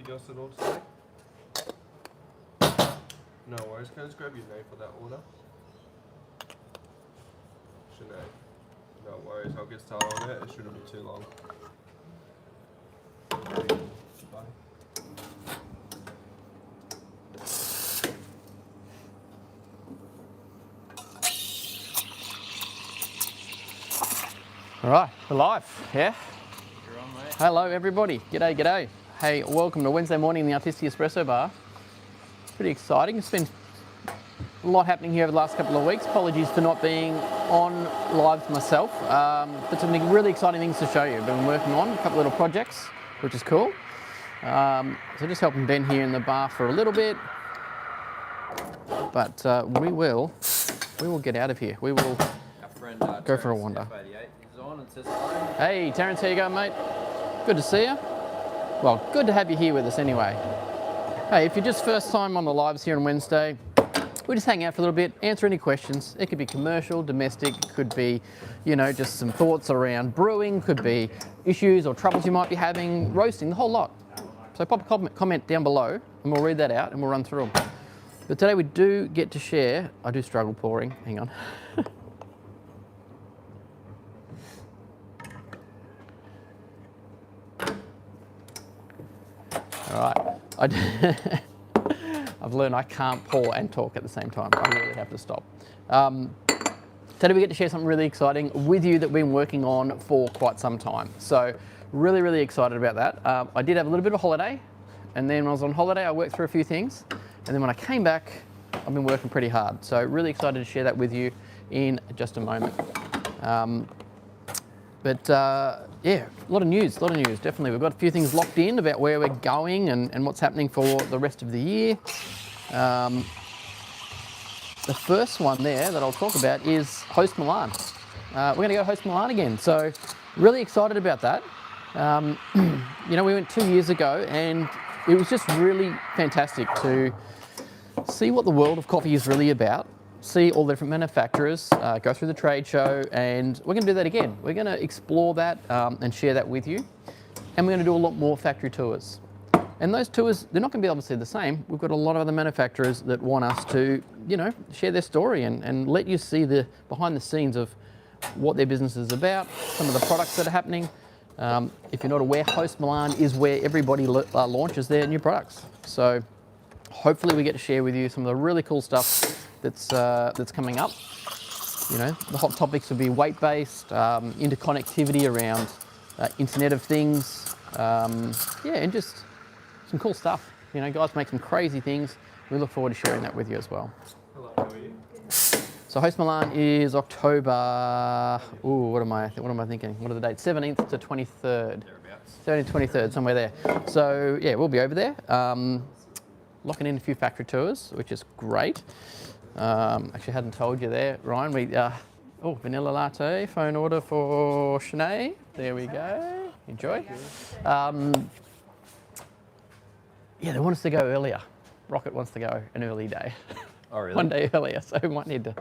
adjust it all today? No worries. Can I just grab your name for that order? Sinead. No worries. I'll get started on it. It shouldn't be too long. Bye. All right, we're live, yeah? You're on, mate. Hello, everybody. G'day, g'day. Hey, welcome to Wednesday morning in the Artisti Espresso Bar. Pretty exciting. It's been a lot happening here over the last couple of weeks. Apologies for not being on live myself, but some really exciting things to show you. I've been working on a couple of little projects, which is cool. So just helping Ben here in the bar for a little bit, but we will get out of here. We will Friend, go for a wander. Is on and says hello. Hey, Terence, how you going, mate? Good to see you. Well, good to have you here with us anyway. Hey, if you're just first time on the lives here on Wednesday, we just hang out for a little bit, answer any questions. It could be commercial, domestic, could be, you know, just some thoughts around brewing, could be issues or troubles you might be having, roasting, the whole lot. So pop a comment down below and we'll read that out and we'll run through them. But today we do get to share, I do struggle pouring, hang on. All right, I've learned I can't pour and talk at the same time. I really have to stop. Today we get to share something really exciting with you that we've been working on for quite some time. So really, really excited about that. I did have a little bit of a holiday, and then when I was on holiday, I worked through a few things. And then when I came back, I've been working pretty hard. So really excited to share that with you in just a moment. Yeah, a lot of news, definitely. We've got a few things locked in about where we're going and what's happening for the rest of the year. The first one there that I'll talk about is HOST Milan. We're going to go HOST Milan again, so really excited about that. You know, we went 2 years ago and it was just really fantastic to see what the world of coffee is really about. See all the different manufacturers, go through the trade show, and we're going to do that again. We're going to explore that and share that with you. And we're going to do a lot more factory tours. And those tours, they're not going to be obviously the same. We've got a lot of other manufacturers that want us to, you know, share their story and let you see the behind the scenes of what their business is about, some of the products that are happening. If you're not aware, HOST Milan is where everybody launches their new products. So hopefully we get to share with you some of the really cool stuff that's coming up. You know, the hot topics would be weight-based, interconnectivity around Internet of Things, yeah, and just some cool stuff. You know, guys make some crazy things. We look forward to sharing that with you as well. Hello, how are you? So HOST Milan is October. Ooh, what am I thinking? What are the dates? 17th to 23rd. Thereabouts. 17th to 23rd, somewhere there. So yeah, we'll be over there. Locking in a few factory tours, which is great. Actually, hadn't told you there, Ryan. Vanilla latte, phone order for Sinead. There we go. Enjoy. Yeah, they want us to go earlier. Rocket wants to go an early day. Oh, really? One day earlier, so we might need to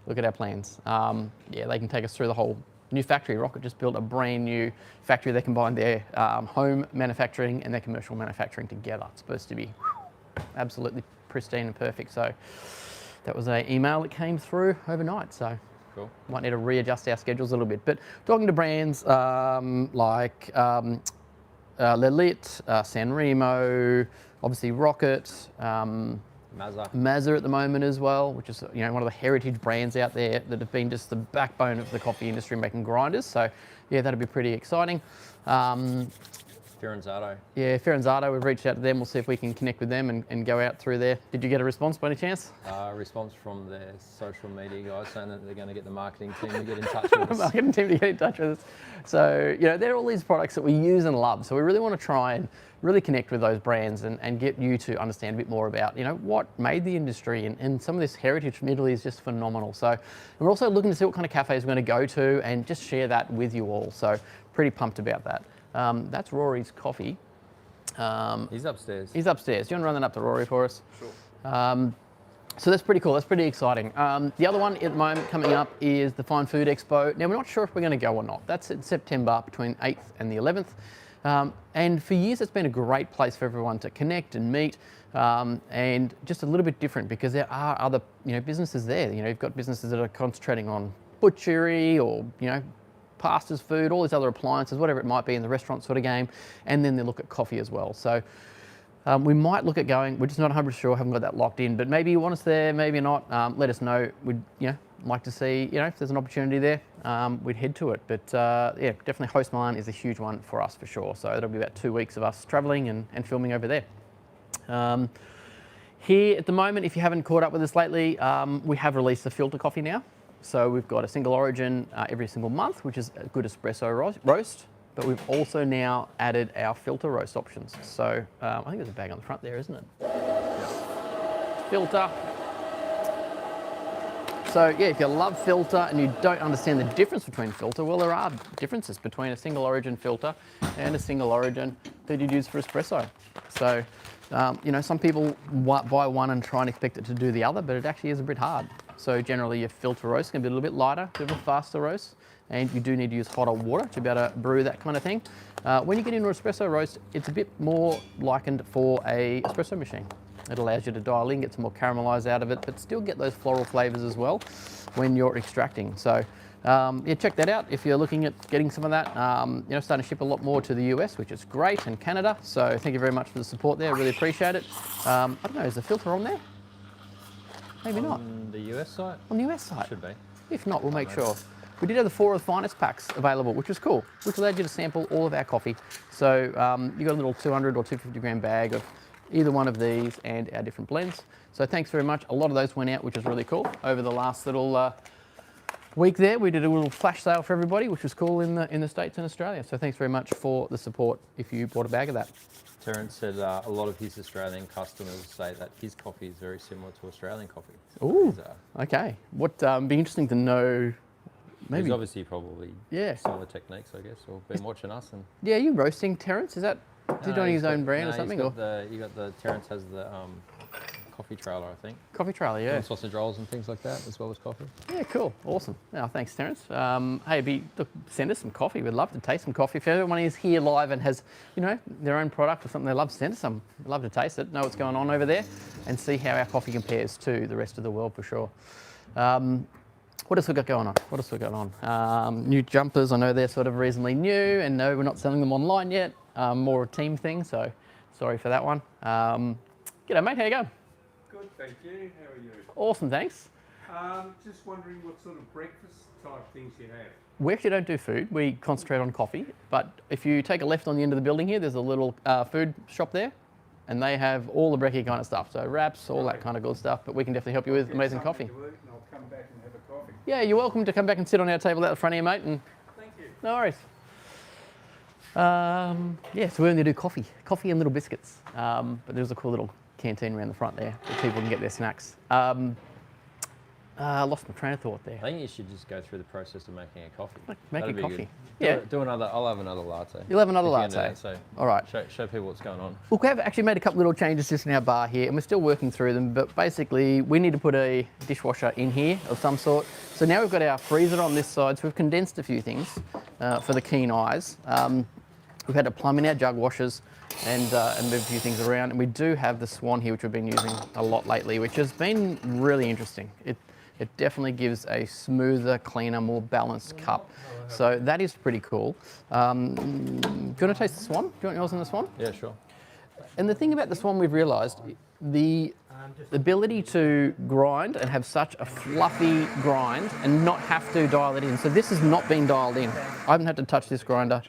look at our plans. Yeah, they can take us through the whole new factory. Rocket just built a brand new factory. They combine their home manufacturing and their commercial manufacturing together. It's supposed to be absolutely pristine and perfect. So that was an email that came through overnight. So cool. Might need to readjust our schedules a little bit. But talking to brands like Lelit, San Remo, obviously Rocket, Mazza at the moment as well, which is, you know, one of the heritage brands out there that have been just the backbone of the coffee industry making grinders. So yeah, that'll be pretty exciting. Firenzato. Yeah, Firenzato, we've reached out to them. We'll see if we can connect with them and go out through there. Did you get a response by any chance? Response from their social media guys saying that they're going to get the marketing team to get in touch with us. Marketing team to get in touch with us. So, you know, they're all these products that we use and love. So we really want to try and really connect with those brands and get you to understand a bit more about, you know, what made the industry and some of this heritage from Italy is just phenomenal. So we're also looking to see what kind of cafes we're going to go to and just share that with you all. So pretty pumped about that. That's Rory's coffee. He's upstairs. He's upstairs. Do you want to run that up to Rory for us? Sure. So that's pretty cool. That's pretty exciting. The other one at the moment coming up is the Fine Food Expo. Now, we're not sure if we're going to go or not. That's in September between 8th and the 11th. And for years, it's been a great place for everyone to connect and meet, and just a little bit different because there are other, businesses there. You've got businesses that are concentrating on butchery or, pastas, food, all these other appliances, whatever it might be in the restaurant sort of game, and then they look at coffee as well. So we might look at going. We're just not 100% sure. Haven't got that locked in, but maybe you want us there, maybe not. Let us know. We'd like to see if there's an opportunity there. We'd head to it. But yeah, definitely HOST Milan is a huge one for us for sure. So that'll be about 2 weeks of us travelling and filming over there. Here at the moment, if you haven't caught up with us lately, we have released a filter coffee now. So we've got a single origin every single month, which is a good espresso roast. But we've also now added our filter roast options. So I think there's a bag on the front there, isn't it? Yeah. Filter. So yeah, if you love filter and you don't understand the difference between filter, well, there are differences between a single origin filter and a single origin that you'd use for espresso. So, some people buy one and try and expect it to do the other, but it actually is a bit hard. So generally your filter roast can be a little bit lighter, a bit of a faster roast, and you do need to use hotter water to be able to brew that kind of thing. When you get into an espresso roast, it's a bit more likened for a espresso machine. It allows you to dial in, get some more caramelized out of it, but still get those floral flavors as well when you're extracting. So yeah, check that out if you're looking at getting some of that. Starting to ship a lot more to the US, which is great, and Canada. So thank you very much for the support there. Really appreciate it. I don't know, is the filter on there? Maybe not. On the US site? On the US site? Should be. If not, we'll make sure. We did have the 4 of the finest packs available, which was cool, which allowed you to sample all of our coffee. So you got a little 200 or 250 gram bag of either one of these and our different blends. So thanks very much. A lot of those went out, which was really cool. Over the last little week there, we did a little flash sale for everybody, which was cool in the States and Australia. So thanks very much for the support if you bought a bag of that. Terence said a lot of his Australian customers say that his coffee is very similar to Australian coffee. Ooh, okay. What be interesting to know. Maybe he's obviously probably similar techniques, I guess, or been watching us. And yeah, are you roasting Terence? Is that he doing his own brand or something? You got the Terence has the coffee trailer, I think. Coffee trailer, yeah. And sausage rolls and things like that, as well as coffee. Yeah, cool, awesome. Oh, thanks, Terence. Hey, look, send us some coffee. We'd love to taste some coffee. If anyone is here live and has, their own product or something they love, send us some. We'd love to taste it, know what's going on over there, and see how our coffee compares to the rest of the world for sure. What else we got going on? New jumpers. I know they're sort of reasonably new, and no, we're not selling them online yet. More a team thing, so sorry for that one. G'day, mate. How you going? Good, thank you. How are you? Awesome, thanks. Just wondering what sort of breakfast type things you have. We actually don't do food. We concentrate on coffee. But if you take a left on the end of the building here, there's a little food shop there, and they have all the brekkie kind of stuff. So wraps, all that kind of good stuff. But we can definitely help you with amazing coffee. To eat and I'll come back and have a coffee. Yeah, you're welcome to come back and sit on our table out the front of you, mate. And thank you. no worries. Yeah, so we only do coffee and little biscuits. But there's a cool little canteen around the front there that people can get their snacks. I lost my train of thought there. I think you should just go through the process of making a coffee. Make That'd a be coffee. Good. Yeah. I'll have another latte. You'll have another If you can do latte. that, so All right. show people what's going on. Look, we have actually made a couple little changes just in our bar here, and we're still working through them, but basically we need to put a dishwasher in here of some sort. So now we've got our freezer on this side, so we've condensed a few things for the keen eyes. We've had to plumb in our jug washers and move a few things around, and we do have the Swan here, which we've been using a lot lately, which has been really interesting. It definitely gives a smoother, cleaner, more balanced cup. So that is pretty cool. Do you want to taste the Swan? Do you want yours in the Swan? Yeah, sure. And the thing about the Swan we've realised, the ability to grind and have such a fluffy grind and not have to dial it in. So this has not been dialed in. I haven't had to touch this grinder.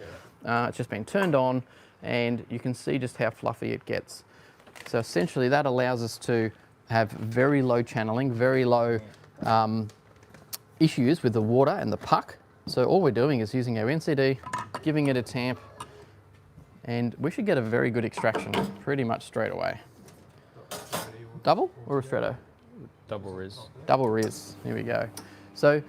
It's just been turned on, and you can see just how fluffy it gets. So essentially that allows us to have very low channeling, very low issues with the water and the puck. So all we're doing is using our NCD, giving it a tamp, and we should get a very good extraction pretty much straight away. Double or ristretto? Double Riz. Double Riz, here we go. So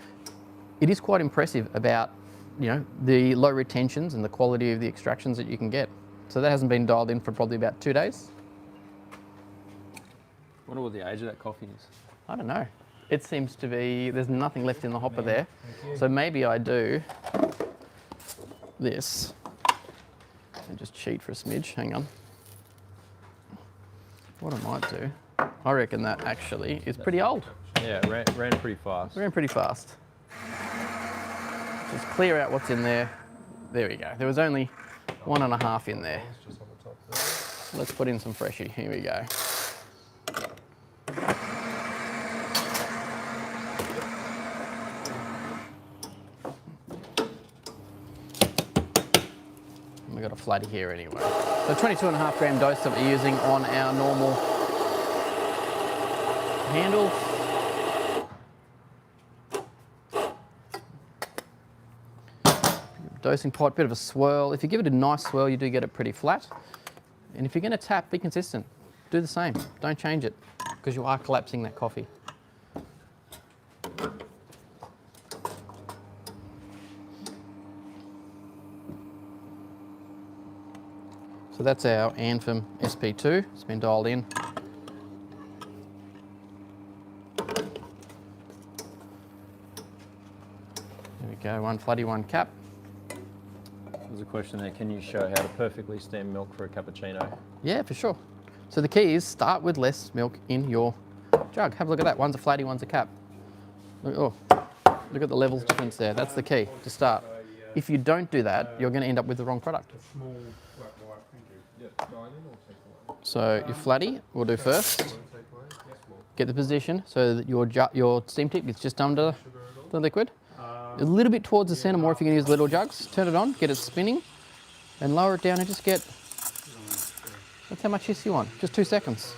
it is quite impressive about, the low retentions and the quality of the extractions that you can get. So that hasn't been dialed in for probably about 2 days. Wonder what the age of that coffee is. I don't know. It seems to be, there's nothing left in the hopper there. So maybe I do this. And just cheat for a smidge, hang on. What I might do, I reckon that actually is pretty old. Yeah, it ran pretty fast. Ran pretty fast. Just clear out what's in there. There we go. There was only 1.5 in there. Just on the top there. Let's put in some freshie. Here we go. And we've got a flatty here anyway. So 22.5 gram dose that we're using on our normal handles. Dosing pot, bit of a swirl. If you give it a nice swirl, you do get it pretty flat. And if you're going to tap, be consistent. Do the same. Don't change it because you are collapsing that coffee. So that's our Anthem SP2. It's been dialed in. There we go, one flatty, one cap. There's a question there, can you show how to perfectly steam milk for a cappuccino? Yeah, for sure. So the key is start with less milk in your jug. Have a look at that. One's a flatty, one's a cap. Look, look at the levels difference there. That's the key to start. If you don't do that, you're going to end up with the wrong product. Small flat white, thank you. So your flatty, we'll do first. Get the position so that your steam tip gets just under the liquid. A little bit towards the centre more if you're going to use little jugs. Turn it on, get it spinning, and lower it down and just get, that's how much hiss you want, just 2 seconds.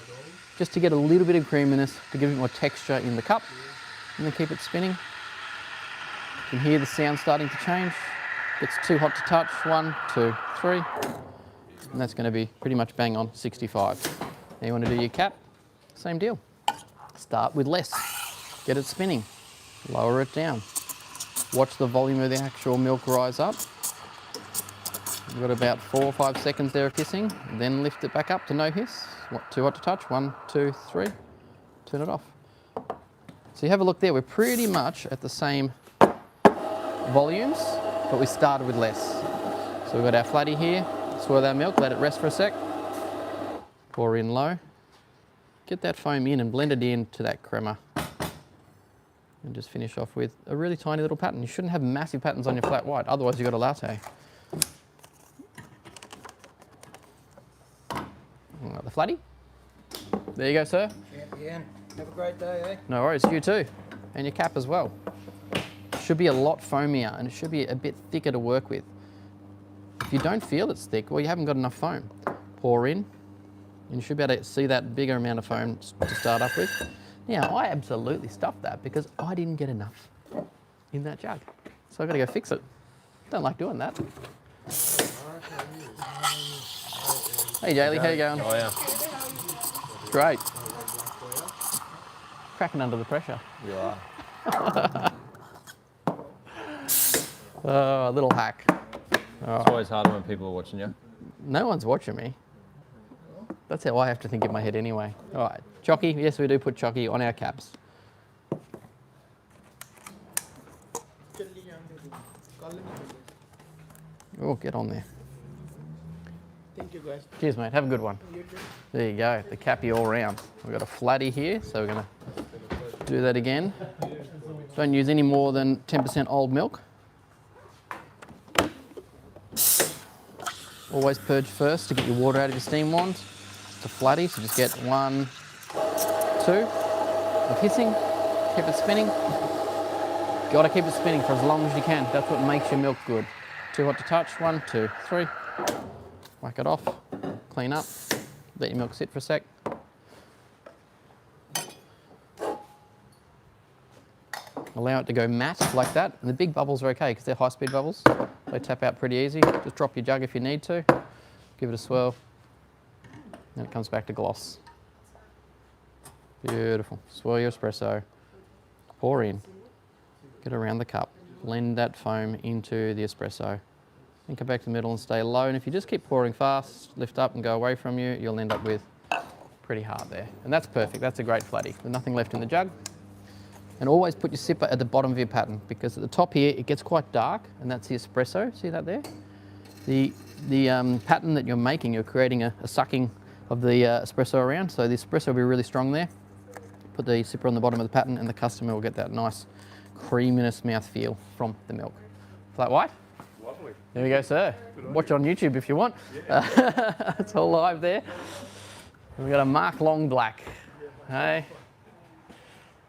Just to get a little bit of creaminess, to give it more texture in the cup, and then keep it spinning. You can hear the sound starting to change. It's too hot to touch, 1, 2, 3. And that's going to be pretty much bang on 65. Now you want to do your cap, same deal. Start with less, get it spinning, lower it down. Watch the volume of the actual milk rise up. You've got about 4 or 5 seconds there of hissing, then lift it back up to no hiss. Too hot to touch, 1, 2, 3, turn it off. So you have a look there, we're pretty much at the same volumes, but we started with less. So we've got our flatty here, swirl our milk, let it rest for a sec, pour in low, get that foam in and blend it into that crema. And just finish off with a really tiny little pattern. You shouldn't have massive patterns on your flat white, otherwise you've got a latte. The flatty. There you go, sir. Champion. Have a great day, eh? No worries, you too. And your cap as well. Should be a lot foamier and it should be a bit thicker to work with. If you don't feel it's thick, well, you haven't got enough foam. Pour in, and you should be able to see that bigger amount of foam to start up with. Now, I absolutely stuffed that because I didn't get enough in that jug. So I've got to go fix it. Don't like doing that. Hey, Jaylee, how you going? Oh, yeah. Great. Cracking under the pressure. You are. Oh, a little hack. It's always harder when people are watching you. No one's watching me. That's how I have to think in my head anyway. All right, chocky. Yes, we do put chocky on our caps. Oh, get on there. Thank you, guys. Cheers, mate. Have a good one. You too. There you go, the cappy all round. We've got a flatty here, so we're going to do that again. Don't use any more than 10% old milk. Always purge first to get your water out of your steam wand. It's a flatty, so just get 1, 2 of hissing. Keep it spinning. Got to keep it spinning for as long as you can. That's what makes your milk good. Too hot to touch. 1, 2, 3. Whack it off. Clean up. Let your milk sit for a sec. Allow it to go matte like that. And the big bubbles are okay because they're high-speed bubbles. They tap out pretty easy. Just drop your jug if you need to. Give it a swirl. And it comes back to gloss. Beautiful. Swirl your espresso. Pour in. Get around the cup. Blend that foam into the espresso. And come back to the middle and stay low. And if you just keep pouring fast, lift up and go away from you, you'll end up with pretty hard there. And that's perfect. That's a great flatty. With nothing left in the jug. And always put your sipper at the bottom of your pattern because at the top here it gets quite dark and that's the espresso. See that there? The pattern that you're making, you're creating a sucking of the espresso around. So the espresso will be really strong there. Put the sipper on the bottom of the pattern and the customer will get that nice creaminess mouthfeel from the milk. Flat white? Lovely. There we go, sir. Watch on YouTube if you want. Yeah. It's all live there. We've got a Mark Long black. Hey.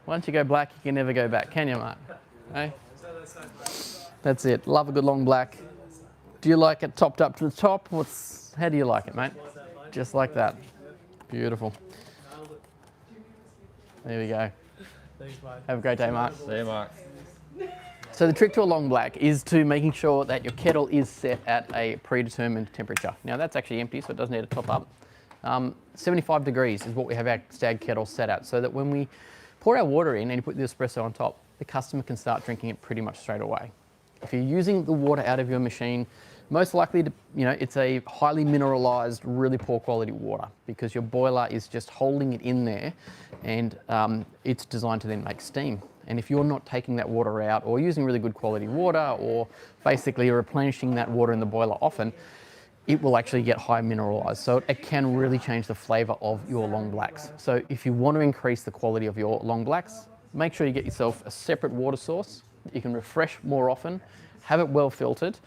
Once you go black, you can never go back, can you, Mark? Hey. That's it. Love a good long black. Do you like it topped up to the top? How do you like it, mate? Just like that. Beautiful. There we go. Thanks, mate. Have a great day, Mark. See you, Mark. So the trick to a long black is to making sure that your kettle is set at a predetermined temperature. Now that's actually empty, so it doesn't need to top up. 75 degrees is what we have our stag kettle set at, so that when we pour our water in and you put the espresso on top, the customer can start drinking it pretty much straight away. If you're using the water out of your machine, most likely, it's a highly mineralized, really poor quality water because your boiler is just holding it in there and it's designed to then make steam. And if you're not taking that water out or using really good quality water or basically replenishing that water in the boiler often, it will actually get high mineralized. So it can really change the flavor of your long blacks. So if you want to increase the quality of your long blacks, make sure you get yourself a separate water source that you can refresh more often, have it well filtered.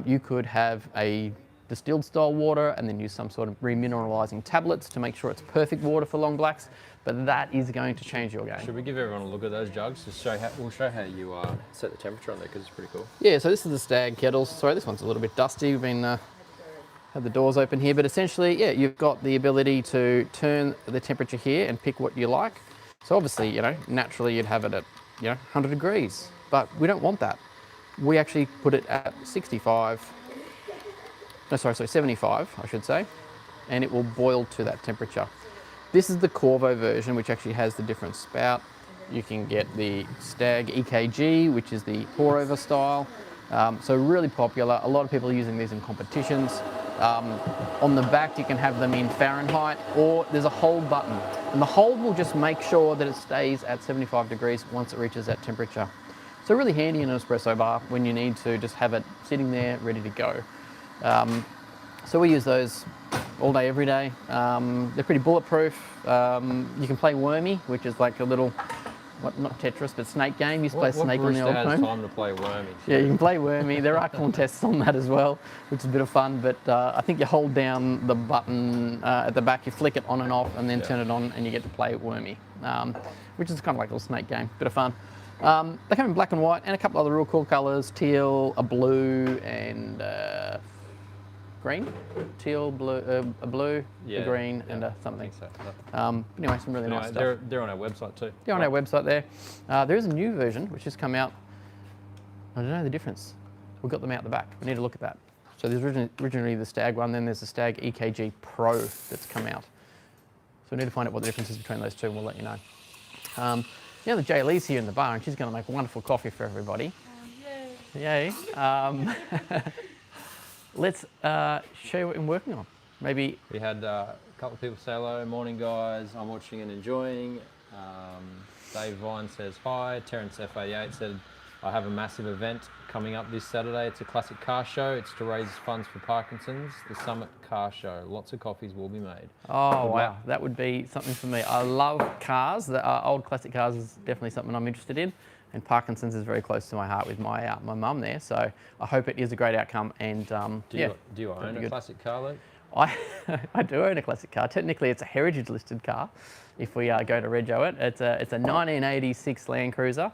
You could have a distilled style water and then use some sort of remineralizing tablets to make sure it's perfect water for long blacks, but that is going to change your game. Should we give everyone a look at those jugs to show how, we'll show how you set the temperature on there because it's pretty cool. Yeah, so this is the Stag kettles. Sorry, this one's a little bit dusty. We've been have the doors open here, but essentially, yeah, you've got the ability to turn the temperature here and pick what you like. So obviously, naturally you'd have it at, 100 degrees, but we don't want that. We actually put it at 75, no, sorry, 75, I should say, and it will boil to that temperature. This is the Corvo version, which actually has the different spout. You can get the Stag EKG, which is the pour over style. So really popular. A lot of people are using these in competitions. On the back, you can have them in Fahrenheit, or there's a hold button. And the hold will just make sure that it stays at 75 degrees once it reaches that temperature. So really handy in an espresso bar when you need to just have it sitting there ready to go. So we use those all day, every day. They're pretty bulletproof. You can play Wormy, which is like a little, not Tetris, but snake game. You used to play Snake on the old phone. Has time to play Wormy? Yeah, you can play Wormy. There are contests on that as well, which is a bit of fun. But I think you hold down the button at the back, you flick it on and off, and then turn it on, and you get to play Wormy, which is kind of like a little snake game. Bit of fun. They come in black and white and a couple other real cool colours: teal, a blue, and green. Teal, blue, a blue, a green, and something. So. Anyway, some really nice stuff. They're on our website too. They're on our website there. There is a new version which has come out. I don't know the difference. We've got them out the back. We need to look at that. So there's originally the Stag one, then there's the Stag EKG Pro that's come out. So we need to find out what the difference is between those two, and we'll let you know. The Jay Lee's here in the bar, and she's going to make wonderful coffee for everybody. Yay! Let's show you what we're working on. Maybe we had a couple of people say hello. Morning, guys. I'm watching and enjoying. Dave Vine says hi. Terence F88 said, I have a massive event coming up this Saturday. It's a classic car show. It's to raise funds for Parkinson's. The Summit Car Show. Lots of coffees will be made. Oh, wow. That would be something for me. I love cars. The old classic cars is definitely something I'm interested in. And Parkinson's is very close to my heart with my mum there. So I hope it is a great outcome. And do you own a classic car, Luke? I do own a classic car. Technically, it's a heritage listed car. If we go to rego it, it's a 1986 Land Cruiser,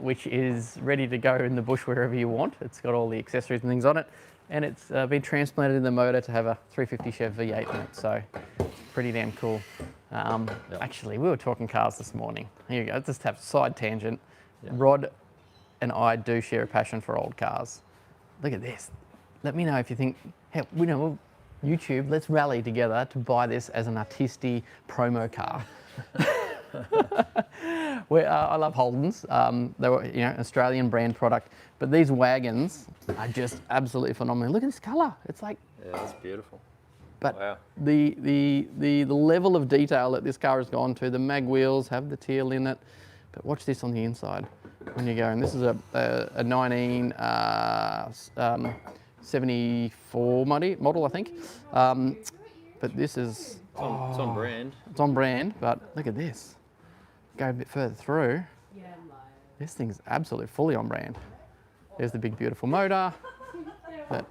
which is ready to go in the bush wherever you want. It's got all the accessories and things on it, and it's been transplanted in the motor to have a 350 Chev V8 in it. So it's pretty damn cool. Actually, we were talking cars this morning. Here you go. Let's just have a side tangent. Yep. Rod and I do share a passion for old cars. Look at this. Let me know if you think, hey, YouTube, let's rally together to buy this as an Artisti promo car. I love Holdens. They were, Australian brand product, but these wagons are just absolutely phenomenal. Look at this colour. It's like, yeah, that's beautiful. But wow. the level of detail that this car has gone to, the mag wheels have the teal in it, but watch this on the inside when you go. And this is a 74 model, I think. But this is, It's on brand. it's on brand, but look at this. Go a bit further through. This thing's absolutely fully on brand. There's the big, beautiful motor. That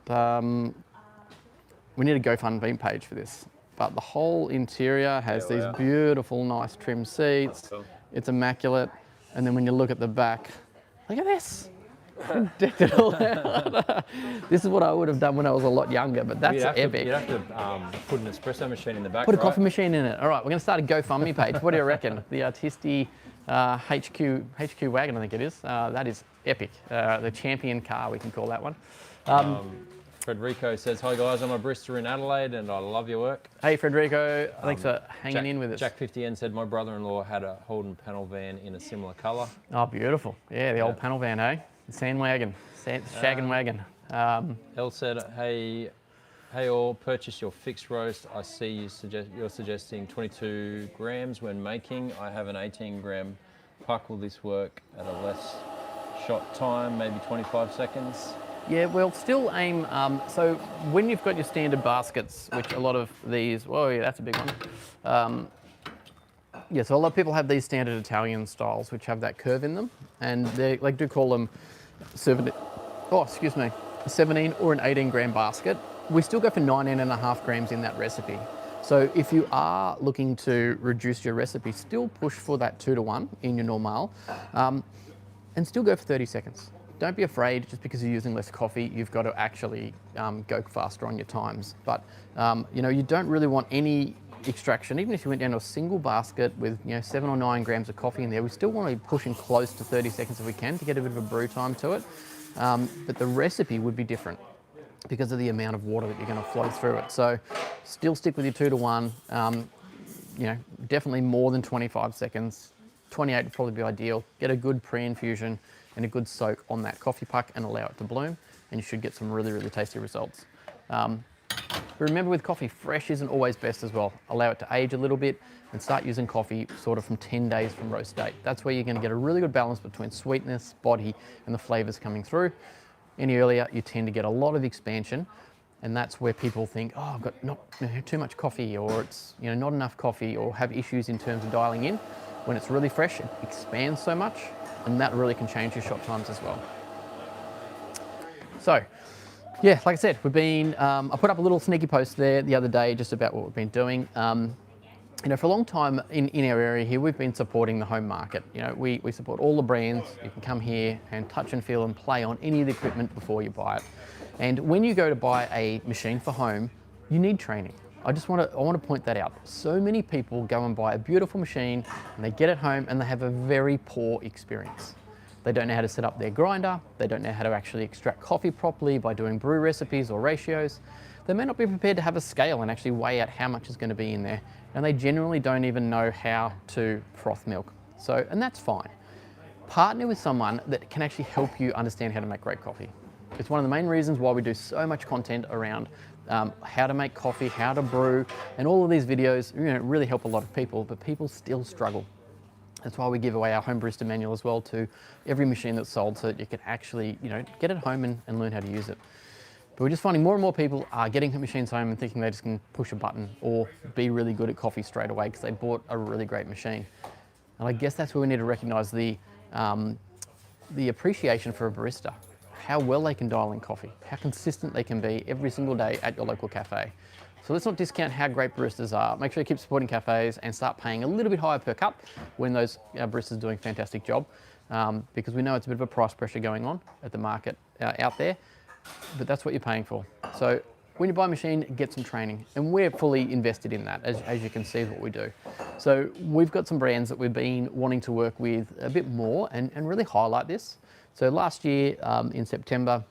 we need a GoFundMe page for this. But the whole interior has these beautiful, nice trim seats. Cool. It's immaculate. And then when you look at the back, look at this. Decked it all out. This is what I would have done when I was a lot younger, but that's epic. You'd have to put an espresso machine in the back. Put a right? coffee machine in it. All right, we're going to start a GoFundMe page. What do you reckon? The Artisti HQ wagon, I think it is. That is epic. The champion car, we can call that one. Frederico says, hi guys, I'm a barista in Adelaide and I love your work. Hey Frederico, thanks for hanging in with us. Jack 50N said, my brother-in-law had a Holden panel van in a similar colour. Oh, beautiful. Yeah, the old panel van, eh? The sand wagon, shaggin' wagon. Elle said, hey all, purchase your fixed roast. I see you're suggesting 22 grams when making. I have an 18 gram puck. Will this work at a less shot time, maybe 25 seconds? Yeah, we'll still aim, so when you've got your standard baskets, which a lot of these, whoa, yeah, that's a big one. Yeah, so a lot of people have these standard Italian styles, which have that curve in them, and they do call them 17 or an 18 gram basket. We still go for 19.5 grams in that recipe. So if you are looking to reduce your recipe, still push for that 2-to-1 in your normal, and still go for 30 seconds. Don't be afraid, just because you're using less coffee, you've got to actually go faster on your times. But you don't really want any extraction. Even if you went down to a single basket with 7 or 9 grams of coffee in there, we still want to be pushing close to 30 seconds if we can to get a bit of a brew time to it. But the recipe would be different because of the amount of water that you're going to flow through it. So still stick with your 2-to-1. Definitely more than 25 seconds. 28 would probably be ideal. Get a good pre-infusion and a good soak on that coffee puck and allow it to bloom, and you should get some really, really tasty results. But remember, with coffee, fresh isn't always best as well. Allow it to age a little bit and start using coffee sort of from 10 days from roast date. That's where you're going to get a really good balance between sweetness, body, and the flavors coming through. Any earlier, you tend to get a lot of expansion, and that's where people think, oh, I've got not too much coffee, or it's not enough coffee, or have issues in terms of dialing in. When it's really fresh, it expands so much, and that really can change your shot times as well. So, yeah, like I said, we've been, I put up a little sneaky post there the other day just about what we've been doing. For a long time in our area here, we've been supporting the home market. We support all the brands. You can come here and touch and feel and play on any of the equipment before you buy it. And when you go to buy a machine for home, you need training. I want to point that out. So many people go and buy a beautiful machine and they get it home and they have a very poor experience. They don't know how to set up their grinder. They don't know how to actually extract coffee properly by doing brew recipes or ratios. They may not be prepared to have a scale and actually weigh out how much is going to be in there. And they generally don't even know how to froth milk. And that's fine. Partner with someone that can actually help you understand how to make great coffee. It's one of the main reasons why we do so much content around how to make coffee, how to brew, and all of these videos really help a lot of people, but people still struggle. That's why we give away our home barista manual as well to every machine that's sold, so that you can actually get it home and learn how to use it. But we're just finding more and more people are getting machines home and thinking they just can push a button or be really good at coffee straight away because they bought a really great machine. And I guess that's where we need to recognise the appreciation for a barista. How well they can dial in coffee, how consistent they can be every single day at your local cafe. So let's not discount how great baristas are. Make sure you keep supporting cafes and start paying a little bit higher per cup when those baristas are doing a fantastic job, because we know it's a bit of a price pressure going on at the market out there, but that's what you're paying for. So when you buy a machine, get some training, and we're fully invested in that, as you can see what we do. So we've got some brands that we've been wanting to work with a bit more and really highlight this. So last year in September,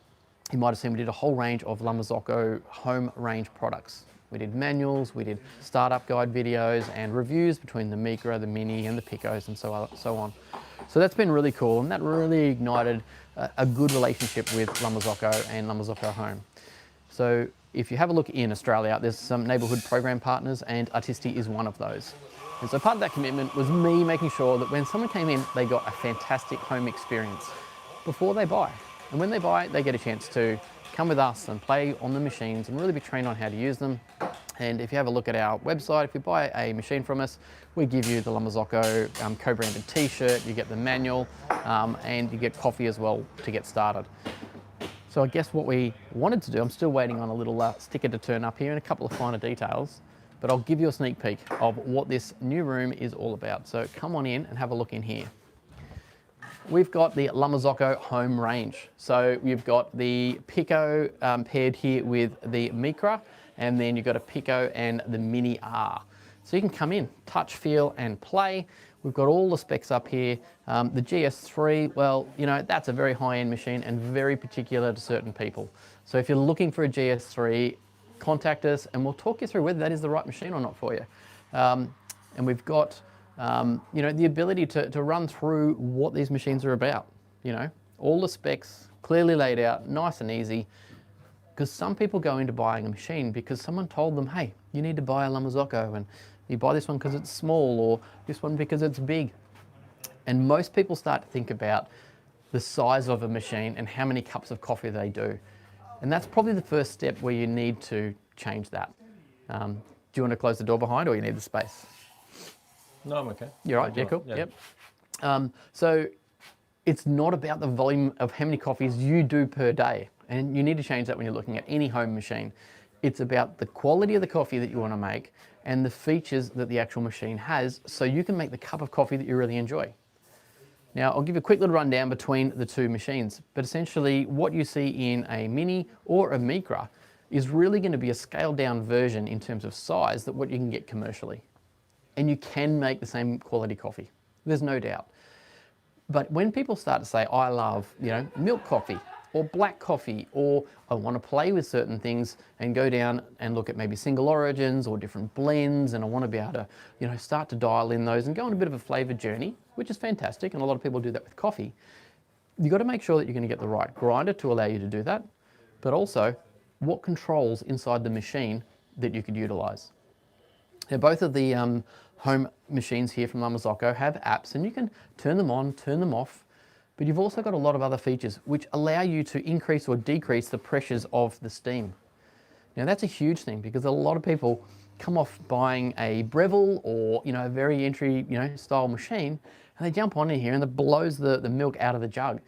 you might have seen we did a whole range of Marzocco home range products. We did manuals, we did startup guide videos and reviews between the Micra, the Mini and the Picos and so on. So that's been really cool, and that really ignited a good relationship with Marzocco and Marzocco Home. So if you have a look in Australia, there's some neighbourhood program partners, and Artisti is one of those. And so part of that commitment was me making sure that when someone came in, they got a fantastic home experience before they buy. And when they buy, they get a chance to come with us and play on the machines and really be trained on how to use them. And if you have a look at our website, if you buy a machine from us, we give you the Marzocco co-branded t-shirt, you get the manual, and you get coffee as well to get started. So I guess what we wanted to do, I'm still waiting on a little sticker to turn up here and a couple of finer details, but I'll give you a sneak peek of what this new room is all about. So come on in and have a look in here. We've got the Marzocco home range. So you've got the Pico paired here with the Micra, and then you've got a Pico and the Mini R. So you can come in, touch, feel, and play. We've got all the specs up here. The GS3, well, you know, that's a very high-end machine and very particular to certain people. So if you're looking for a GS3, contact us and we'll talk you through whether that is the right machine or not for you. And we've got, you know, the ability to run through what these machines are about. You know, all the specs clearly laid out, nice and easy. Because some people go into buying a machine because someone told them, hey, you need to buy a Marzocco, and you buy this one because it's small, or this one because it's big. And most people start to think about the size of a machine and how many cups of coffee they do. And that's probably the first step where you need to change that. Do you want to close the door behind, or you need the space? No, I'm okay. You're right, yeah, cool, Yeah. yep. So it's not about the volume of how many coffees you do per day. And you need to change that when you're looking at any home machine. It's about the quality of the coffee that you want to make and the features that the actual machine has, so you can make the cup of coffee that you really enjoy. Now, I'll give you a quick little rundown between the two machines, but essentially what you see in a Mini or a Micra is really going to be a scaled down version in terms of size that what you can get commercially. And you can make the same quality coffee, there's no doubt. But when people start to say, I love, you know, milk coffee, or black coffee, or I want to play with certain things and go down and look at maybe single origins or different blends, and I want to be able to, you know, start to dial in those and go on a bit of a flavor journey, which is fantastic, and a lot of people do that with coffee. You've got to make sure that you're going to get the right grinder to allow you to do that, but also what controls inside the machine that you could utilize. Now, both of the home machines here from Marzocco have apps, and you can turn them on, turn them off, but you've also got a lot of other features which allow you to increase or decrease the pressures of the steam. Now that's a huge thing, because a lot of people come off buying a Breville or, you know, a very entry, you know, style machine, and they jump on in here and it blows the milk out of the jug.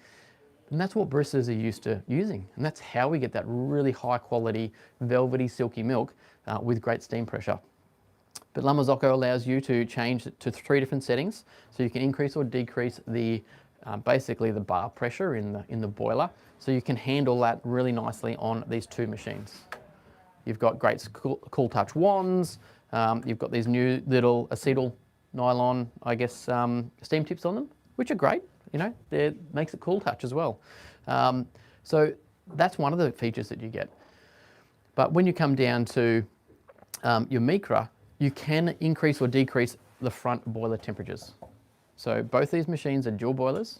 And that's what baristas are used to using. And that's how we get that really high quality, velvety, silky milk with great steam pressure. But Marzocco allows you to change it to 3 different settings. So you can increase or decrease the basically the bar pressure in the boiler, so you can handle that really nicely on these two machines. You've got great cool touch wands. You've got these new little acetyl nylon, I guess, steam tips on them, which are great. You know, it makes it cool touch as well. So that's one of the features that you get. But when you come down to your Micra, you can increase or decrease the front boiler temperatures. So both these machines are dual boilers,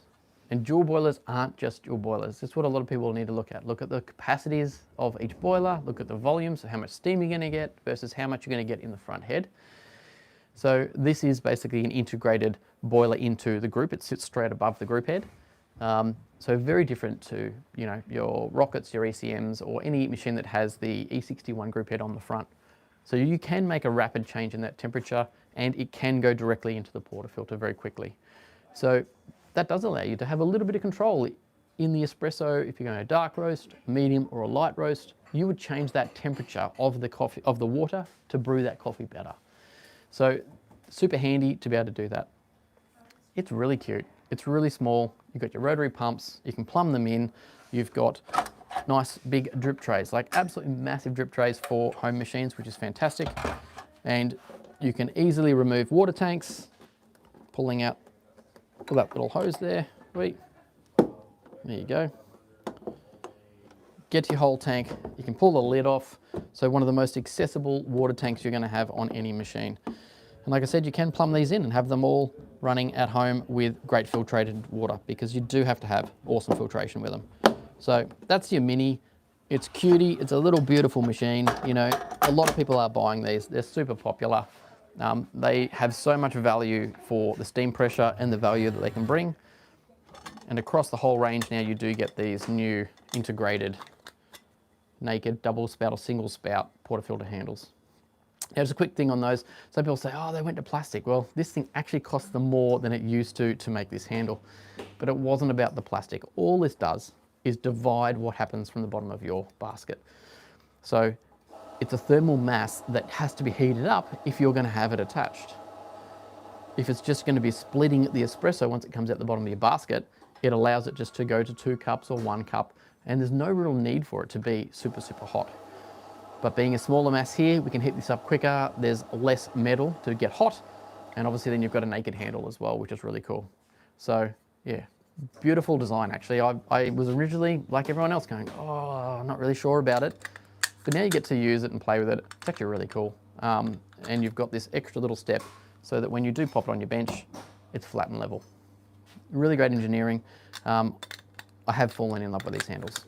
and dual boilers aren't just dual boilers. That's what a lot of people need to look at. Look at the capacities of each boiler, look at the volumes, so how much steam you're going to get versus how much you're going to get in the front head. So this is basically an integrated boiler into the group. It sits straight above the group head. So very different to, you know, your rockets, your ECMs, or any machine that has the E61 group head on the front. So you can make a rapid change in that temperature, and it can go directly into the portafilter very quickly. So that does allow you to have a little bit of control in the espresso. If you're going to dark roast, medium, or a light roast, you would change that temperature of the coffee, of the water, to brew that coffee better. So super handy to be able to do that. It's really cute. It's really small. You've got your rotary pumps. You can plumb them in. You've got nice big drip trays, like absolutely massive drip trays for home machines, which is fantastic. And you can easily remove water tanks, pulling out that little hose there. Wait, there you go. Get your whole tank. You can pull the lid off. So one of the most accessible water tanks you're going to have on any machine. And like I said, you can plumb these in and have them all running at home with great filtrated water, because you do have to have awesome filtration with them. So that's your Mini. It's cutie. It's a little beautiful machine. You know, a lot of people are buying these. They're super popular. They have so much value for the steam pressure and the value that they can bring. And across the whole range now, you do get these new integrated naked, double spout or single spout portafilter handles. Now, just a quick thing on those. Some people say, oh, they went to plastic. Well, this thing actually costs them more than it used to make this handle. But it wasn't about the plastic. All this does is divide what happens from the bottom of your basket. So it's a thermal mass that has to be heated up if you're going to have it attached. If it's just going to be splitting the espresso once it comes out the bottom of your basket, it allows it just to go to 2 cups or 1 cup, and there's no real need for it to be super, super hot. But being a smaller mass here, we can heat this up quicker. There's less metal to get hot, and obviously then you've got a naked handle as well, which is really cool. So yeah, beautiful design actually. I was originally, like everyone else, going, oh, I'm not really sure about it. But now you get to use it and play with it. It's actually really cool. And you've got this extra little step so that when you do pop it on your bench, it's flat and level. Really great engineering. I have fallen in love with these handles,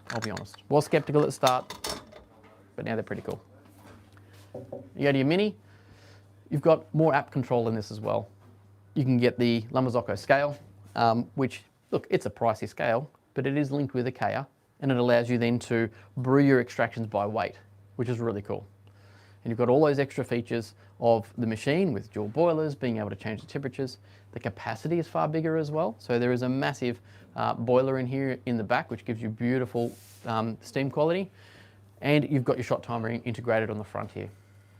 I'll be honest. Was skeptical at the start, but now they're pretty cool. You go to your Mini, you've got more app control in this as well. You can get the Marzocco scale, which, look, it's a pricey scale, but it is linked with a Kea, and it allows you then to brew your extractions by weight, which is really cool. And you've got all those extra features of the machine with dual boilers, being able to change the temperatures. The capacity is far bigger as well. So there is a massive boiler in here in the back, which gives you beautiful steam quality. And you've got your shot timer integrated on the front here.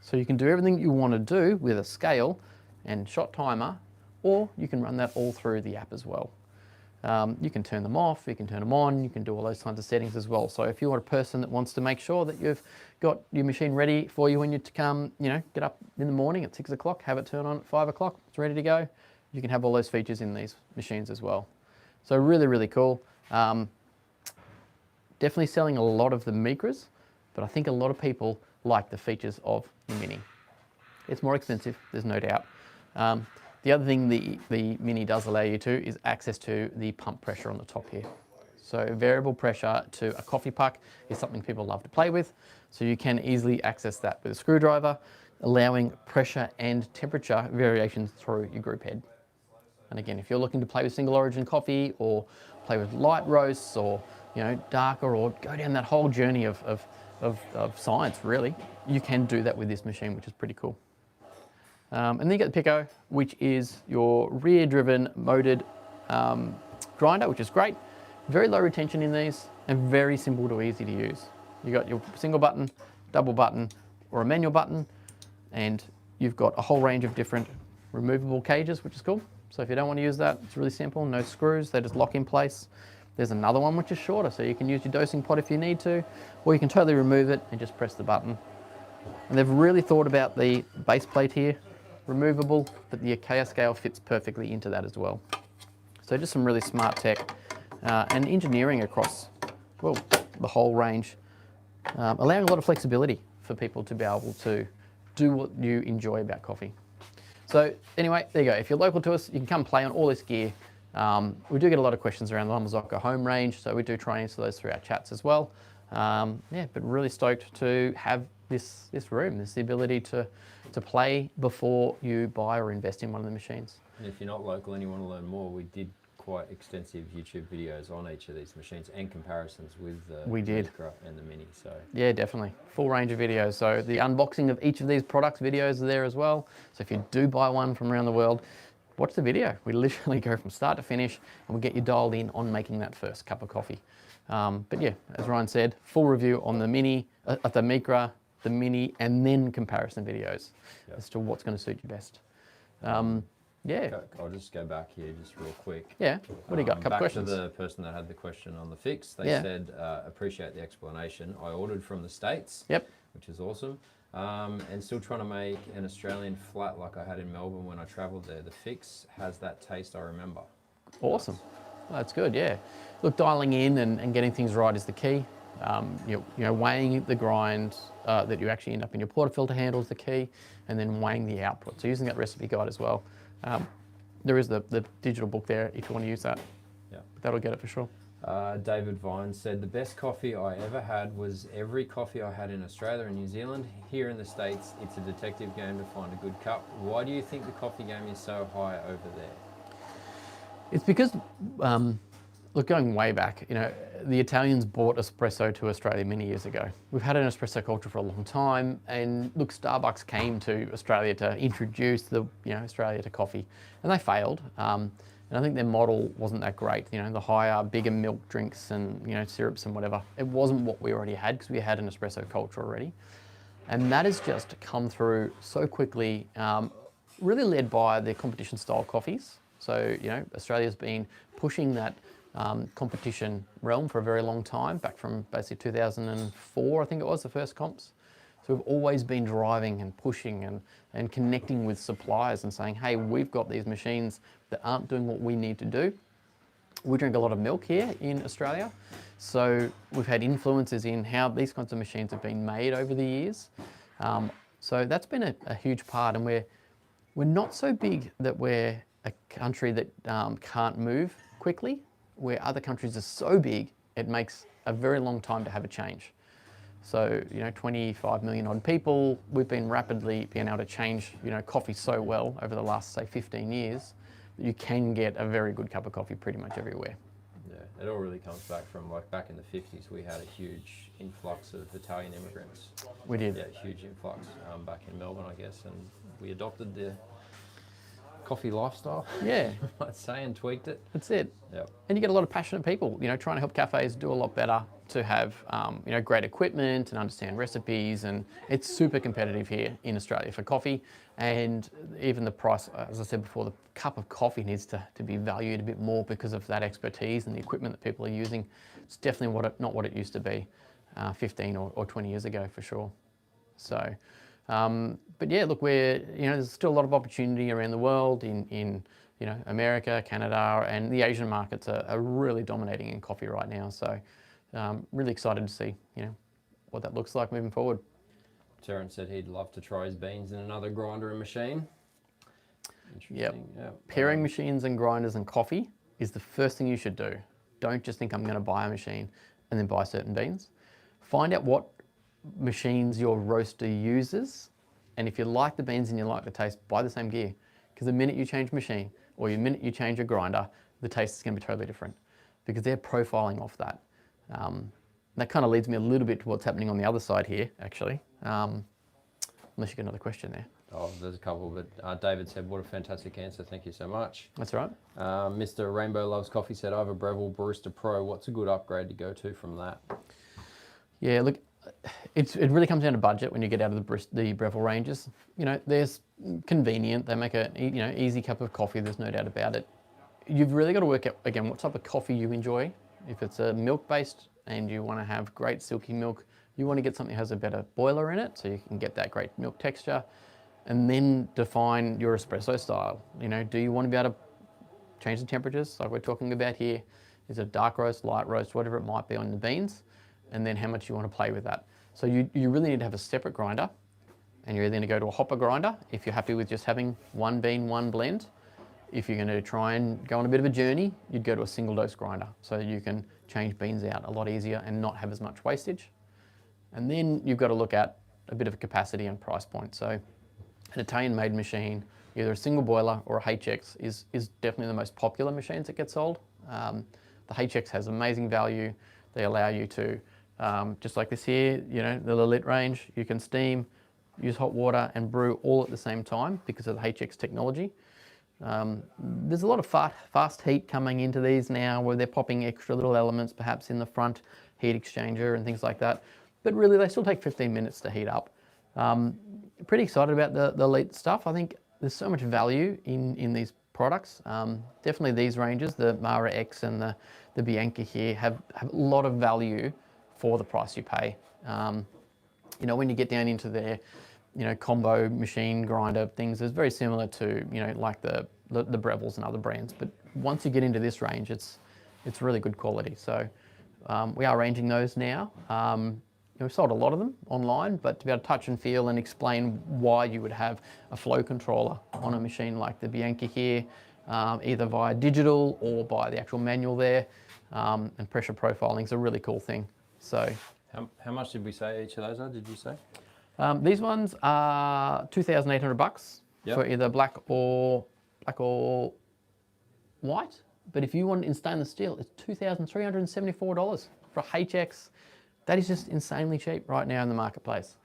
So you can do everything you want to do with a scale and shot timer, or you can run that all through the app as well. You can turn them off, you can turn them on, you can do all those kinds of settings as well. So if you're a person that wants to make sure that you've got your machine ready for you when you come, get up in the morning at 6 o'clock, have it turn on at 5 o'clock, it's ready to go. You can have all those features in these machines as well. So really, really cool. Definitely selling a lot of the Micras, but I think a lot of people like the features of the Mini. It's more expensive, there's no doubt. The other thing the Mini does allow you to is access to the pump pressure on the top here. So variable pressure to a coffee puck is something people love to play with. So you can easily access that with a screwdriver, allowing pressure and temperature variations through your group head. And again, if you're looking to play with single origin coffee or play with light roasts or darker, or go down that whole journey of science really, you can do that with this machine, which is pretty cool. And then you get the Pico, which is your rear-driven motored grinder, which is great. Very low retention in these and very simple to easy to use. You got your single button, double button, or a manual button, and you've got a whole range of different removable cages, which is cool. So if you don't want to use that, it's really simple, no screws, they just lock in place. There's another one which is shorter, so you can use your dosing pot if you need to, or you can totally remove it and just press the button. And they've really thought about the base plate here, removable, but the Kea scale fits perfectly into that as well. So just some really smart tech and engineering across, well, the whole range, allowing a lot of flexibility for people to be able to do what you enjoy about coffee. So anyway, there you go. If you're local to us, you can come play on all this gear. We do get a lot of questions around the Marzocco home range, so we do try and answer those through our chats as well. Yeah, but really stoked to have this room, the ability to play before you buy or invest in one of the machines. And if you're not local and you want to learn more, we did quite extensive YouTube videos on each of these machines and comparisons with the Micra and the Mini. So yeah, definitely. Full range of videos. So the unboxing of each of these products videos are there as well. So if you do buy one from around the world, watch the video. We literally go from start to finish and we get you dialed in on making that first cup of coffee. But yeah, as Ryan said, full review on the Mini, the Micra, the Mini, and then comparison videos as to what's going to suit you best. Yeah. I'll just go back here just real quick. Yeah. What do you got? A couple questions. Back to the person that had the question on the fix. They said, appreciate the explanation. I ordered from the States, which is awesome. And still trying to make an Australian flat like I had in Melbourne when I travelled there. The fix has that taste I remember. Awesome. Well, that's good, yeah. Look, dialing in and getting things right is the key. Weighing the grind that you actually end up in your portafilter handle is the key, and then weighing the output. So using that recipe guide as well. There is the digital book there if you want to use that. Yeah. That'll get it for sure. David Vine said, the best coffee I ever had was every coffee I had in Australia and New Zealand. Here in the States, it's a detective game to find a good cup. Why do you think the coffee game is so high over there? It's because Look, going way back, the Italians brought espresso to Australia many years ago. We've had an espresso culture for a long time, and look, Starbucks came to Australia to introduce Australia to coffee, and they failed. And I think their model wasn't that great. The higher, bigger milk drinks and syrups and whatever. It wasn't what we already had because we had an espresso culture already, and that has just come through so quickly, really led by the competition style coffees. So Australia's been pushing that competition realm for a very long time, back from basically 2004, I think it was, the first comps. So we've always been driving and pushing and connecting with suppliers and saying, hey, we've got these machines that aren't doing what we need to do. We drink a lot of milk here in Australia, so we've had influences in how these kinds of machines have been made over the years. So that's been a huge part, and we're not so big that we're a country that can't move quickly, where other countries are so big, it makes a very long time to have a change. So, 25 million odd people, we've been rapidly being able to change, coffee so well over the last, say, 15 years, that you can get a very good cup of coffee pretty much everywhere. Yeah, it all really comes back from back in the 50s, we had a huge influx of Italian immigrants. We did. Yeah, huge influx back in Melbourne, I guess, and we adopted the coffee lifestyle, Yeah, you might say, and tweaked it. that's it. Yep. And you get a lot of passionate people, trying to help cafes do a lot better, to have, great equipment and understand recipes. And it's super competitive here in Australia for coffee. And even the price, as I said before, the cup of coffee needs to be valued a bit more because of that expertise and the equipment that people are using. It's definitely not what it used to be 15 or 20 years ago, for sure. So, but yeah, look, there's still a lot of opportunity around the world in America, Canada, and the Asian markets are really dominating in coffee right now. So, really excited to see, what that looks like moving forward. Terence said he'd love to try his beans in another grinder and machine. Interesting. Yep. Pairing machines and grinders and coffee is the first thing you should do. Don't just think I'm going to buy a machine and then buy certain beans. Find out what machines your roaster uses, and if you like the beans and you like the taste, buy the same gear, because the minute you change machine or the minute you change a grinder, the taste is going to be totally different, because they're profiling off that. That kind of leads me a little bit to what's happening on the other side here, actually, unless you've got another question there. Oh, there's a couple, but David said, what a fantastic answer, thank you so much. That's right. Mr. Rainbow Loves Coffee said, I have a Breville Barista Pro, what's a good upgrade to go to from that? Yeah, look, it really comes down to budget when you get out of the Breville ranges. There's convenient. They make a easy cup of coffee. There's no doubt about it. You've really got to work out again what type of coffee you enjoy. If it's a milk-based and you want to have great silky milk, you want to get something that has a better boiler in it, so you can get that great milk texture, and then define your espresso style. Do you want to be able to change the temperatures like we're talking about here? Is it dark roast, light roast, whatever it might be on the beans? And then how much you want to play with that. So you really need to have a separate grinder, and you're either going to go to a hopper grinder if you're happy with just having one bean, one blend. If you're going to try and go on a bit of a journey, you'd go to a single dose grinder, so you can change beans out a lot easier and not have as much wastage. And then you've got to look at a bit of a capacity and price point. So an Italian made machine, either a single boiler or a HX, is definitely the most popular machines that get sold. The HX has amazing value. They allow you to, just like this here, the lit range, you can steam, use hot water and brew all at the same time because of the HX technology. There's a lot of fast heat coming into these now, where they're popping extra little elements perhaps in the front heat exchanger and things like that. But really they still take 15 minutes to heat up. Pretty excited about the elite stuff. I think there's so much value in these products. Definitely these ranges, the Mara X and the Bianca here, have a lot of value for the price you pay. When you get down into their combo machine grinder things, it's very similar to like the Brevilles and other brands. But once you get into this range, it's really good quality. So we are ranging those now. We've sold a lot of them online, but to be able to touch and feel and explain why you would have a flow controller on a machine like the Bianca here, either via digital or by the actual manual there, and pressure profiling is a really cool thing. So, how much did we say each of those are? Did you say? These ones are $2,800 Yep. for either black or white. But if you want it in stainless steel, it's $2,374 for a HX. That is just insanely cheap right now in the marketplace.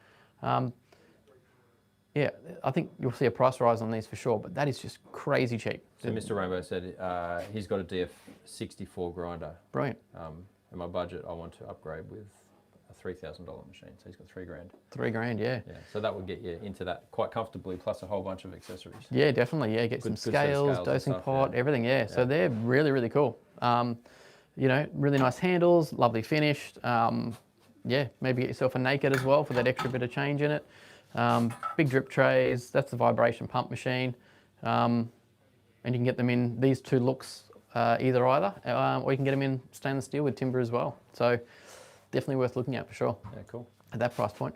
Yeah, I think you'll see a price rise on these for sure, but that is just crazy cheap. So Mr. Rainbow said he's got a DF64 grinder. Brilliant. In my budget, I want to upgrade with a $3,000 machine. So he's got $3,000. $3,000, yeah. Yeah. So that would get you into that quite comfortably, plus a whole bunch of accessories. Yeah, definitely. Yeah, get some Good set of scales, scales and dosing stuff, pot, yeah. everything. Yeah. So they're really, really cool. You know, really nice handles, lovely finished. Yeah, maybe get yourself a naked as well for that extra bit of change in it. Big drip trays. That's the vibration pump machine, and you can get them in these two looks, or you can get them in stainless steel with timber as well. So definitely worth looking at for sure. Yeah, cool. At that price point.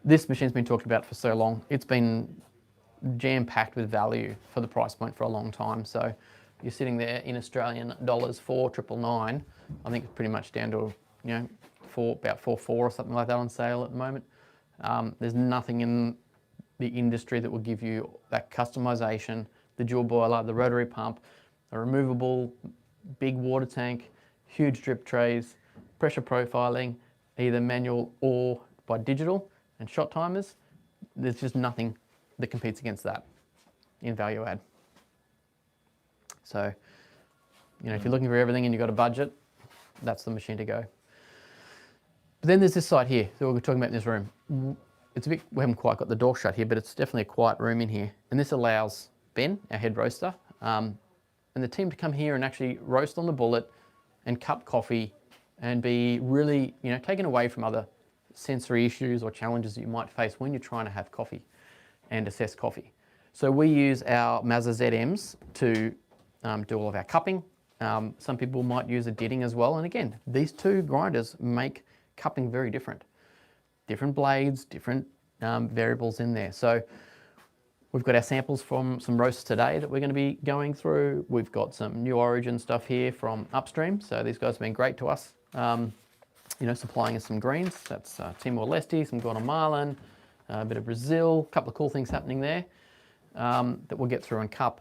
This machine's been talked about for so long. It's been jam-packed with value for the price point for a long time. So you're sitting there in Australian dollars, $4,999. I think it's pretty much down to, you know, about $4,400 or something like that on sale at the moment. There's nothing in the industry that will give you that customization, the dual boiler, the rotary pump, a removable big water tank, huge drip trays, pressure profiling, either manual or by digital, and shot timers. There's just nothing that competes against that in value add. So, you know, if you're looking for everything and you've got a budget, that's the machine to go. But then there's this side here that we're talking about in this room. It's a bit, we haven't quite got the door shut here, but it's definitely a quiet room in here. And this allows Ben, our head roaster, and the team to come here and actually roast on the bullet and cup coffee and be really, you know, taken away from other sensory issues or challenges that you might face when you're trying to have coffee and assess coffee. So we use our Mazda ZMs to do all of our cupping. Some people might use a ditting as well. And again, these two grinders make cupping very different. Different blades, different variables in there. So we've got our samples from some roasts today that we're going to be going through. We've got some New Origin stuff here from upstream. So these guys have been great to us, you know, supplying us some greens. That's Timor-Leste, some Guatemalan, a bit of Brazil, a couple of cool things happening there that we'll get through and cup.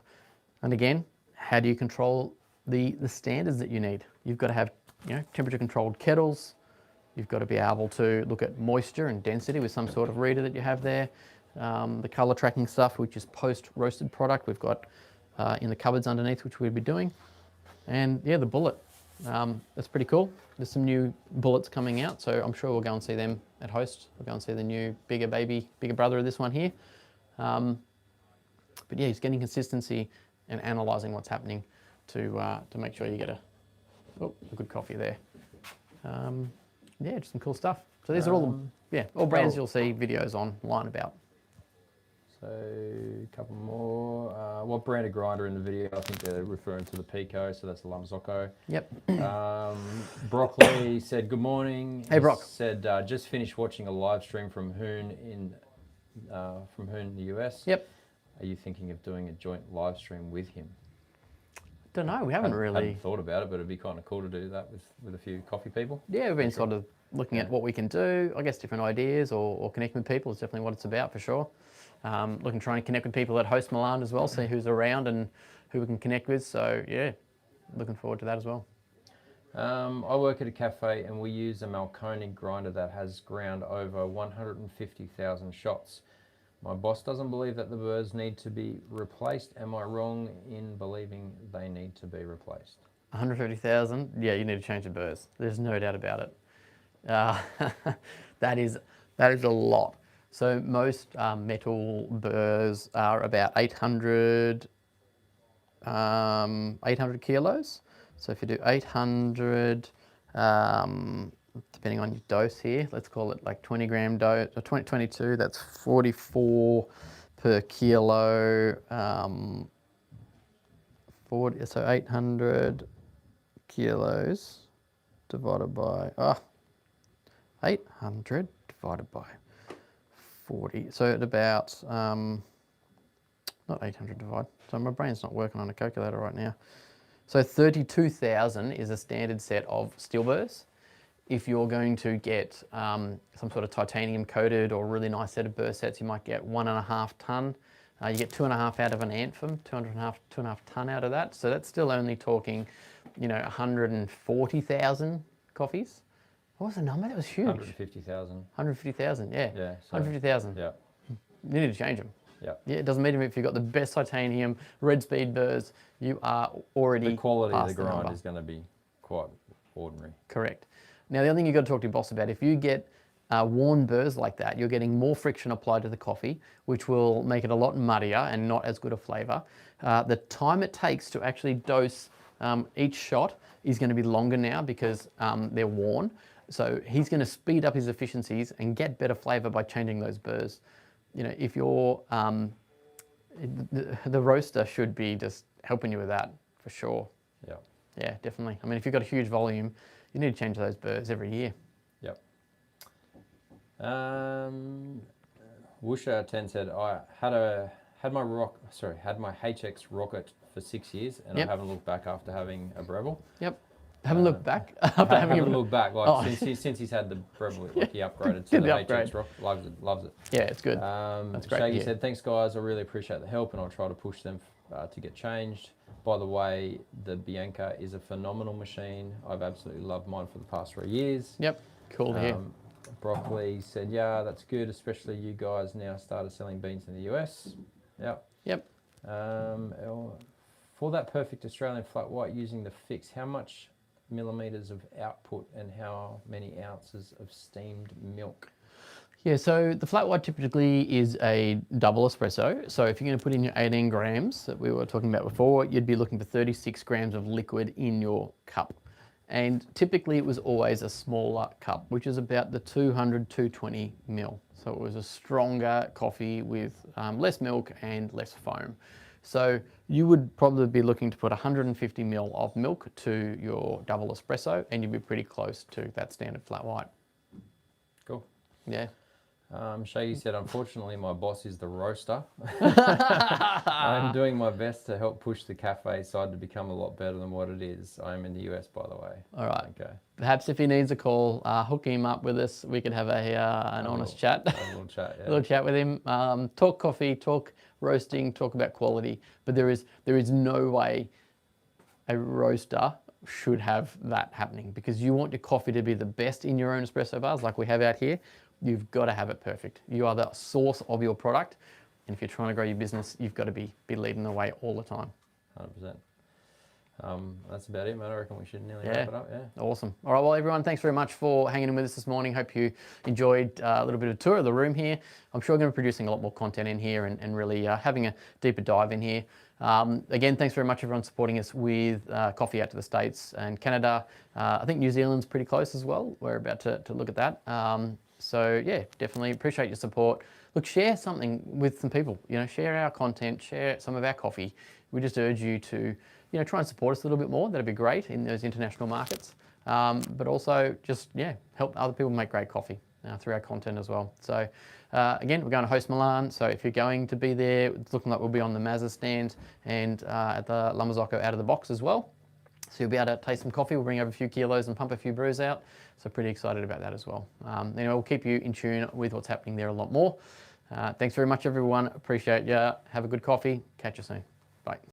And again, how do you control the standards that you need? You've got to have, you know, temperature controlled kettles. You've got to be able to look at moisture and density with some sort of reader that you have there. The color tracking stuff, which is post-roasted product, we've got in the cupboards underneath, which we'll be doing. And yeah, the bullet, that's pretty cool. There's some new bullets coming out, so I'm sure we'll go and see them at Host. We'll go and see the new bigger brother of this one here. But yeah, he's getting consistency and analysing what's happening to make sure you get a good coffee there. Yeah, just some cool stuff. So these are all brands you'll see videos online about. So a couple more. What brand of grinder in the video? I think they're referring to the Pico, so that's the Marzocco. Yep. Broccoli said, good morning. Hey, Brock. Said, just finished watching a live stream from Hoon in the US. Yep. Are you thinking of doing a joint live stream with him? Don't know, we haven't really hadn't thought about it, but it'd be kind of cool to do that with a few coffee people. Yeah, we've been sort of looking at what we can do. I guess different ideas or connecting with people is definitely what it's about for sure. Looking, trying to connect with people at HOST Milan as well, see who's around and who we can connect with. So yeah, looking forward to that as well. I work at a cafe and we use a Marconi grinder that has ground over 150,000 shots. My boss doesn't believe that the burrs need to be replaced. Am I wrong in believing they need to be replaced? 150,000? Yeah, you need to change the burrs. There's no doubt about it. That is a lot. So most metal burrs are about 800 kilos. So if you do 800, depending on your dose here, let's call it like 20 gram dose, or 22, that's 44 per kilo. so 800 kilos divided by, 800 divided by 40. So at about, not 800 divided, so my brain's not working on a calculator right now. So 32,000 is a standard set of steel burrs. If you're going to get some sort of titanium coated or really nice set of burr sets, you might get 1.5 ton. You get 2.5 out of an anthem, 2.5 ton out of that. So that's still only talking, 140,000 coffees. What was the number? That was huge. 150,000. 150,000, yeah. Yeah. So, 150,000. Yeah. You need to change them. Yeah. Yeah, it doesn't matter if you've got the best titanium, red speed burrs, you are already The quality of past the grind number. is going to be quite ordinary. Correct. Now, the other thing you've got to talk to your boss about, if you get worn burrs like that, you're getting more friction applied to the coffee, which will make it a lot muddier and not as good a flavour. The time it takes to actually dose each shot is going to be longer now because they're worn. So he's going to speed up his efficiencies and get better flavour by changing those burrs. If you're, the roaster should be just helping you with that for sure. Yeah. Yeah, definitely. I mean, if you've got a huge volume, you need to change those burrs every year. Yep. Woosha10 said, I had my HX Rocket for 6 years, and Yep. I haven't looked back after having a Breville. Yep. Haven't looked back after I having haven't looked back, like Oh. since he's had the Breville, like he upgraded to Did the the HX upgrade. Rocket. Loves it. Yeah, it's good. That's great to Shaggy hear. said, thanks guys, I really appreciate the help and I'll try to push them to get changed. By the way, the Bianca is a phenomenal machine. I've absolutely loved mine for the past 3 years. Yep. Cool to hear. Broccoli said, yeah, that's good, especially you guys now started selling beans in the US. Yep. Yep. For that perfect Australian flat white using the fix, how much millimeters of output and how many ounces of steamed milk? Yeah, so the flat white typically is a double espresso. So if you're going to put in your 18 grams that we were talking about before, you'd be looking for 36 grams of liquid in your cup. And typically it was always a smaller cup, which is about the 200, 220 mil. So it was a stronger coffee with less milk and less foam. So you would probably be looking to put 150 mil of milk to your double espresso, and you'd be pretty close to that standard flat white. Cool. Yeah. Shaggy said, unfortunately, my boss is the roaster. I'm doing my best to help push the cafe side to become a lot better than what it is. I'm in the US, by the way. All right. Okay. Perhaps if he needs a call, hook him up with us. We could have an honest chat. A little chat, yeah. A little chat with him. Talk coffee, talk roasting, talk about quality. But there is no way a roaster should have that happening, because you want your coffee to be the best in your own espresso bars like we have out here. You've got to have it perfect. You are the source of your product. And if you're trying to grow your business, you've got to be leading the way all the time. 100%. That's about it, mate. I reckon we should nearly wrap it up, yeah. Awesome. All right, well, everyone, thanks very much for hanging in with us this morning. Hope you enjoyed a little bit of a tour of the room here. I'm sure we're going to be producing a lot more content in here and really having a deeper dive in here. Again, thanks very much, everyone, supporting us with coffee out to the States and Canada. I think New Zealand's pretty close as well. We're about to look at that. So yeah, definitely appreciate your support. Look, share something with some people. Share our content, share some of our coffee. We just urge you to, try and support us a little bit more. That'd be great in those international markets. But also just, help other people make great coffee through our content as well. So again, we're going to HOST Milan. So if you're going to be there, it's looking like we'll be on the Mazza stand and at the Marzocco out of the box as well. So you'll be able to taste some coffee. We'll bring over a few kilos and pump a few brews out. So pretty excited about that as well. We'll keep you in tune with what's happening there a lot more. Thanks very much, everyone. Appreciate you. Have a good coffee. Catch you soon. Bye.